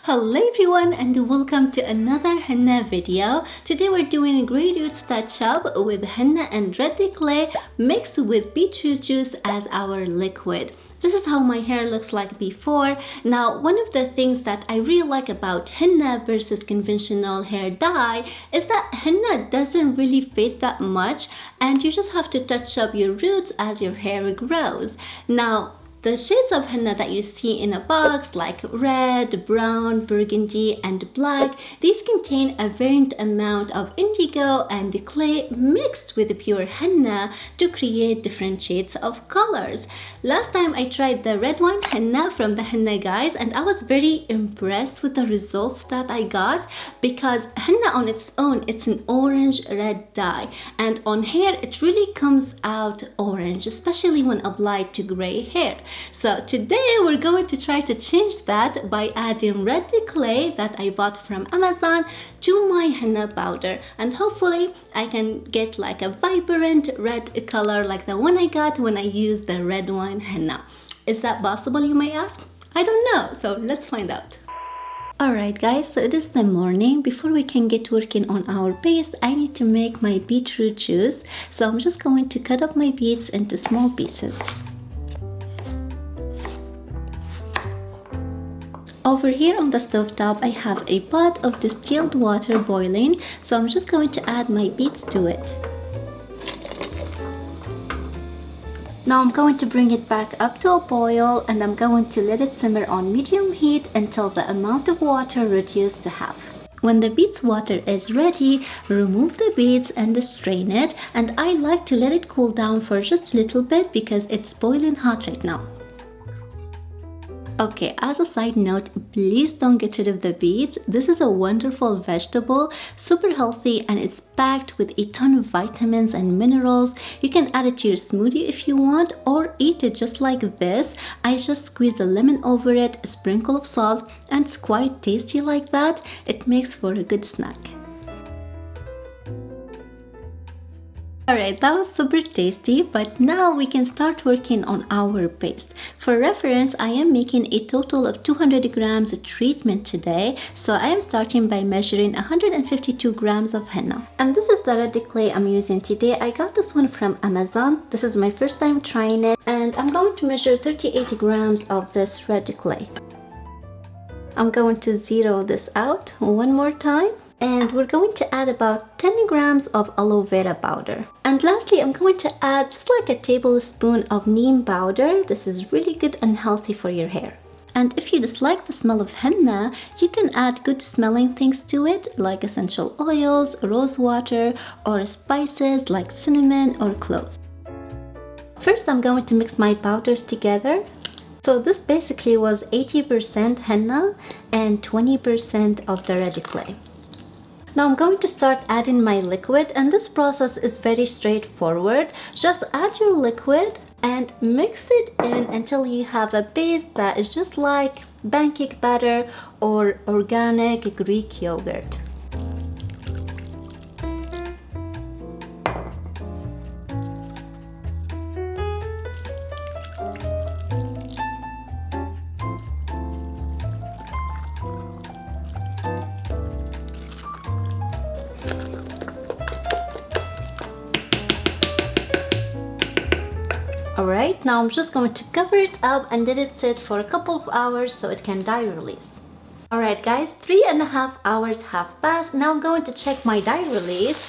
Hello everyone and welcome to another henna video. Today we're doing a beetroot touch up with henna and red clay mixed with beetroot juice as our liquid. This is how my hair looks like before. Now, one of the things that I really like about henna versus conventional hair dye is that henna doesn't really fade that much and you just have to touch up your roots as your hair grows. Now, the shades of henna that you see in a box like red, brown, burgundy, and black, these contain a variant amount of indigo and clay mixed with pure henna to create different shades of colors. Last time I tried the red wine henna from the Henna guys and I was very impressed with the results that I got because henna on its own, it's an orange red dye, and on hair it really comes out orange, especially when applied to gray hair. So today we're going to try to change that by adding red clay that I bought from Amazon to my henna powder, and hopefully I can get like a vibrant red color like the one I got when I used the red wine henna. Is that possible, you may ask? I don't know, so let's find out. Alright guys, so it is the morning. Before we can get working on our paste, I need to make my beetroot juice. So I'm just going to cut up my beets into small pieces. Over here on the stove top, I have a pot of distilled water boiling, so I'm just going to add my beets to it. Now I'm going to bring it back up to a boil and I'm going to let it simmer on medium heat until the amount of water reduces to half. When the beets water is ready, remove the beets and strain it, and I like to let it cool down for just a little bit because it's boiling hot right now. Okay, as a side note, please don't get rid of the beets. This is a wonderful vegetable, super healthy, and it's packed with a ton of vitamins and minerals. You can add it to your smoothie if you want, or eat it just like this. I just squeeze a lemon over it, a sprinkle of salt, and it's quite tasty like that. It makes for a good snack. Alright, that was super tasty, but now we can start working on our paste. For reference, I am making a total of 200 grams treatment today, so I am starting by measuring 152 grams of henna. And this is the red clay I'm using today. I got this one from Amazon. This is my first time trying it, and I'm going to measure 38 grams of this red clay. I'm going to zero this out one more time. And we're going to add about 10 grams of aloe vera powder. And lastly, I'm going to add just like a tablespoon of neem powder. This is really good and healthy for your hair. And if you dislike the smell of henna, you can add good smelling things to it, like essential oils, rose water, or spices like cinnamon or cloves. First, I'm going to mix my powders together. So this basically was 80% henna and 20% of the red clay. Now I'm going to start adding my liquid, and this process is very straightforward. Just add your liquid and mix it in until you have a base that is just like pancake batter or organic Greek yogurt. Alright, now I'm just going to cover it up and let it sit for a couple of hours so it can dye release. Alright guys, 3.5 hours have passed. Now I'm going to check my dye release.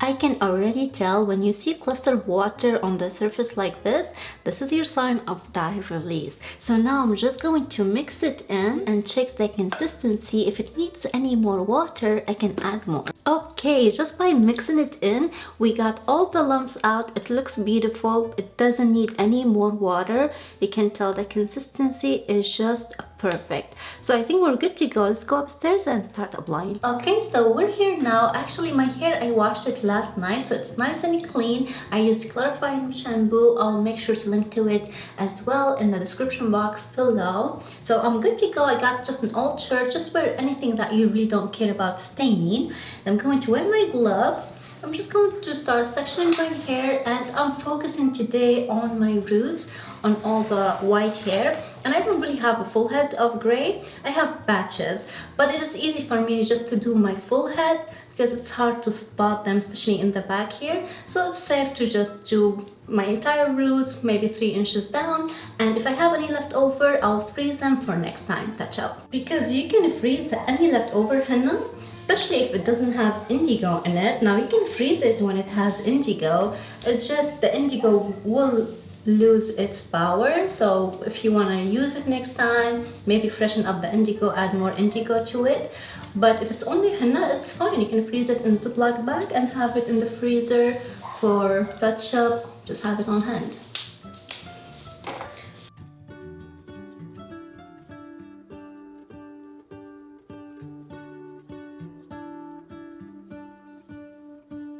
I can already tell when you see a cluster of water on the surface like this is your sign of dye release. So now I'm just going to mix it in and check the consistency. If it needs any more water, I can add more. Okay, just by mixing it in, we got all the lumps out. It looks beautiful. It doesn't need any more water. You can tell the consistency is just perfect. So I think we're good to go. Let's go upstairs and start applying. Okay, so we're here now. Actually, my hair, I washed it last night, so it's nice and clean. I used clarifying shampoo. I'll make sure to link to it as well in the description box below. So I'm good to go. I got just an old shirt. Just wear anything that you really don't care about staining. I'm going to wear my gloves. I'm just going to start sectioning my hair, and I'm focusing today on my roots, on all the white hair. And I don't really have a full head of gray, I have patches, but it is easy for me just to do my full head because it's hard to spot them, especially in the back here. So it's safe to just do my entire roots, maybe 3 inches down, and if I have any left over, I'll freeze them for next time touch up. Because you can freeze any leftover henna, especially if it doesn't have indigo in it. Now you can freeze it when it has indigo, it's just the indigo will lose its power. So if you want to use it next time, maybe freshen up the indigo, add more indigo to it. But if it's only henna, it's fine. You can freeze it in a Ziploc bag and have it in the freezer for touch up. Just have it on hand.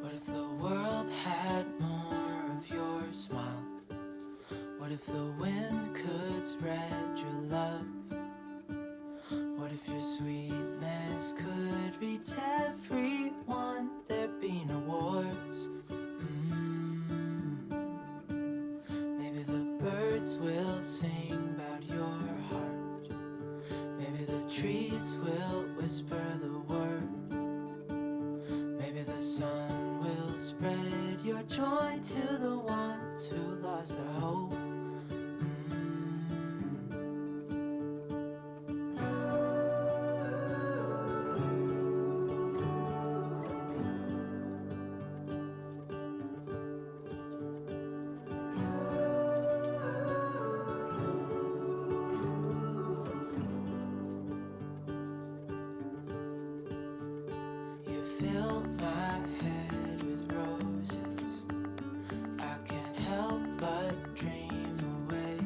What if the world had more of your smile? What if the wind could spread your love? What if your sweetness could reach everyone? There'd be no wars. Maybe the birds will sing about your heart. Maybe the trees will whisper the word. Maybe the sun will spread your joy to the ones who lost their hope. Fill my head with roses. I can't help but dream away.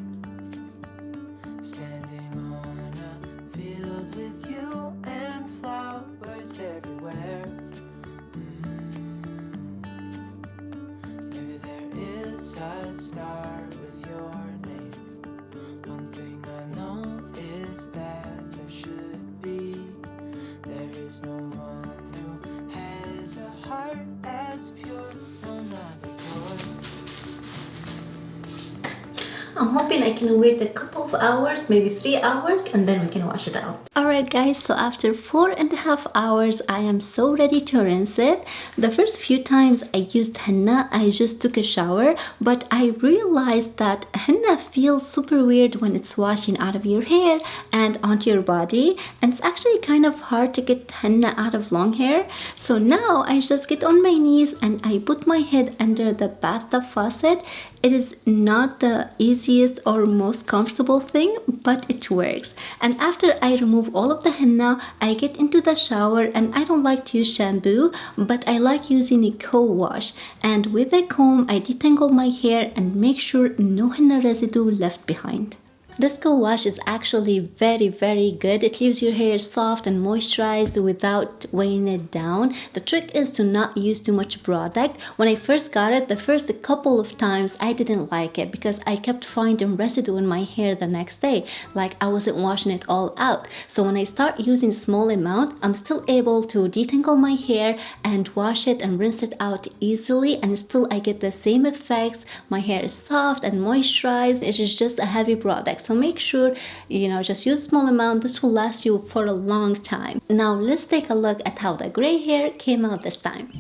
Standing on a field with you and flowers everywhere. Maybe there is a star with your name. One thing I know is that there should be. There is no one a heart as pure, no, not yours. I'm hoping I can wait a couple of hours, maybe 3 hours, and then we can wash it out. Alright guys, so after 4.5 hours, I am so ready to rinse it. The first few times I used henna, I just took a shower, but I realized that henna feels super weird when it's washing out of your hair and onto your body, and it's actually kind of hard to get henna out of long hair. So now I just get on my knees and I put my head under the bathtub faucet. It is not the easiest or most comfortable thing, but it works. And after I remove all of the henna, I get into the shower, and I don't like to use shampoo, but I like using a co-wash. And with a comb, I detangle my hair and make sure no henna residue left behind. This co-wash is actually very good. It leaves your hair soft and moisturized without weighing it down. The trick is to not use too much product. When I first got it, the first couple of times I didn't like it because I kept finding residue in my hair the next day, like I wasn't washing it all out. So when I start using a small amount, I'm still able to detangle my hair and wash it and rinse it out easily, and still I get the same effects. My hair is soft and moisturized. It is just a heavy product. So make sure, just use a small amount. This will last you for a long time. Now let's take a look at how the gray hair came out this time.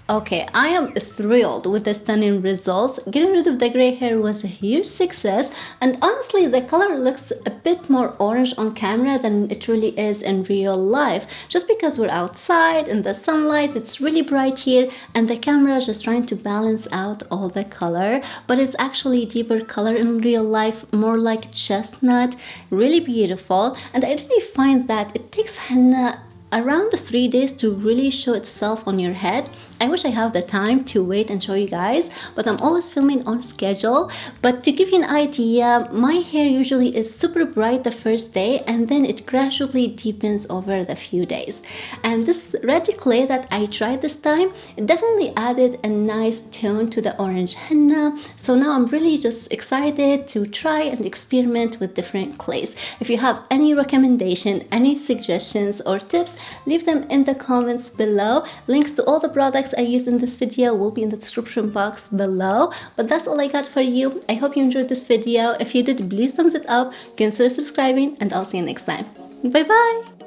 Okay, I am thrilled with the stunning results. Getting rid of the gray hair was a huge success, and honestly the color looks a bit more orange on camera than it really is in real life. Just because we're outside in the sunlight, it's really bright here, and the camera is just trying to balance out all the color, but it's actually deeper color in real life, more like chestnut, really beautiful. And I really find that it takes henna around 3 days to really show itself on your head. I wish I have the time to wait and show you guys, but I'm always filming on schedule. But to give you an idea, my hair usually is super bright the first day and then it gradually deepens over the few days. And this red clay that I tried this time, it definitely added a nice tone to the orange henna. So now I'm really just excited to try and experiment with different clays. If you have any recommendation, any suggestions or tips, leave them in the comments below. Links to all the products I used in this video will be in the description box below. But that's all I got for you. I hope you enjoyed this video. If you did, please thumbs it up, consider subscribing, and I'll see you next time. Bye bye.